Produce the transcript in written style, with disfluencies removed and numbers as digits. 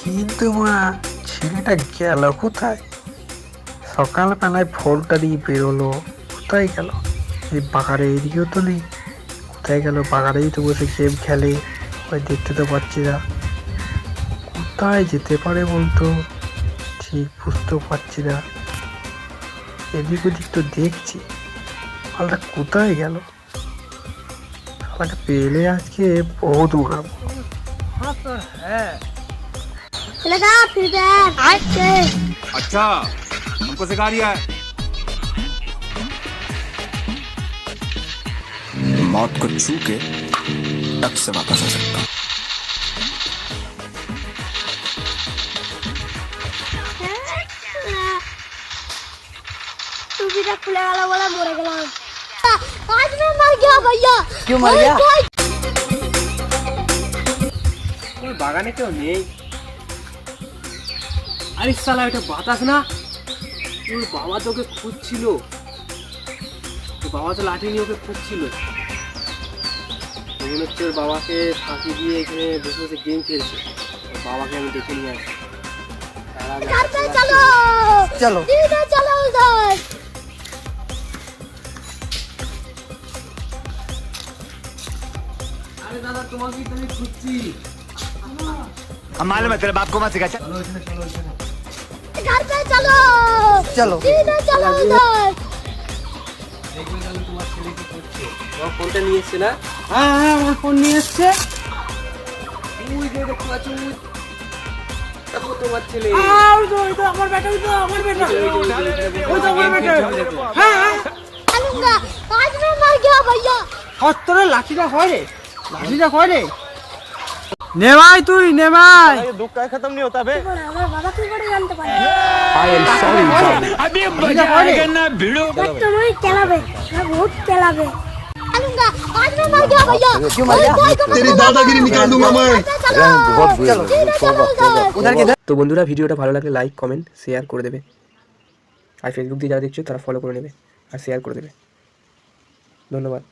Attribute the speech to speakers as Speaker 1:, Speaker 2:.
Speaker 1: কিন্তু মা ছেলেটা গেল কোথায়? সকালবেলায় ফলটা দিয়ে বেরোলো, কোথায় গেল? এই বাগারে এদিকেও তো নেই, কোথায় গেল? বাগারেই তো বসে গেম খেলে, ওই দেখতে তো পাচ্ছি না। কোথায় যেতে পারে বলতো? ঠিক বুঝতেও পারছি না। এদিক ওদিক তো দেখছি, মালটা কোথায় গেল? শালাকে পেলে আজকে বহুত উড়াবো।
Speaker 2: लगा फिर
Speaker 3: अच्छा हमको सिखा रिया है। मौत को छू के टक से वापस आ सकता हूँ।
Speaker 2: तू भी खुले वाला वाला मोरे गला आज मैं मर गया भैया।
Speaker 4: क्यों मर गया?
Speaker 5: ওই বাগানে কেউ নেই। আরে শালা এটা বাতাস না, ওর বাবা তোকে খুঁজছিল, তোর বাবা তো লাঠি নিয়ে ওকে খুঁজছিল। মনে হচ্ছে ওর বাবাকে ফাঁকি দিয়ে এখানে বসে বসে গেম খেলছে। ওর বাবাকে আমি দেখে নিয়ে আসি।
Speaker 2: घर पे चलो
Speaker 4: चलो
Speaker 2: सीधे चलो उधर।
Speaker 5: আরে দাদা তোমাকে তো আমি খুঁজছি।
Speaker 3: हम मालूम है तेरे बाप को मत सिखा।
Speaker 2: घर पे चलो
Speaker 4: चलो
Speaker 2: सीधे चलो उधर।
Speaker 5: দেখবে তাহলে তোমার ছেলে কি করছে। তোমার ফোনটা নিয়ে এসছে না? হ্যাঁ হ্যাঁ আমার ফোন নিয়ে এসছে। ওই যে দেখতে পাচ্ছ, দেখো তোমার ছেলে।
Speaker 4: আমার বেটা, আমার বেটা,
Speaker 5: হ্যাঁ হ্যাঁ
Speaker 2: अलूंगा आज मैं मर गया भैया।
Speaker 4: হস্তরে লাঠিটা হয় রে, লাঠিটা হয় রে। নে ভাই তুই নে ভাই।
Speaker 3: दुख का खत्म नहीं होता बे।
Speaker 2: আমার বাবা কি করে জানতে পারে?
Speaker 3: I am sorry अभी बजाएगा ना भिड़ो।
Speaker 2: तुम्हें चलावे मैं बहुत चलावे। अलूंगा आज मैं मर गया भैया।
Speaker 4: क्यों मर गया?
Speaker 6: तेरी दादागिरी निकाल दूंगा मैं।
Speaker 2: चलो सीधे चलो उधर।
Speaker 4: उधर किधर?
Speaker 5: তো বন্ধুরা ভিডিওটা ভালো লাগলে লাইক কমেন্ট শেয়ার করে দেবে, আর ফেসবুক দিয়ে যারা দেখছো তারা ফলো করে নেবে আর শেয়ার করে দেবে। ধন্যবাদ।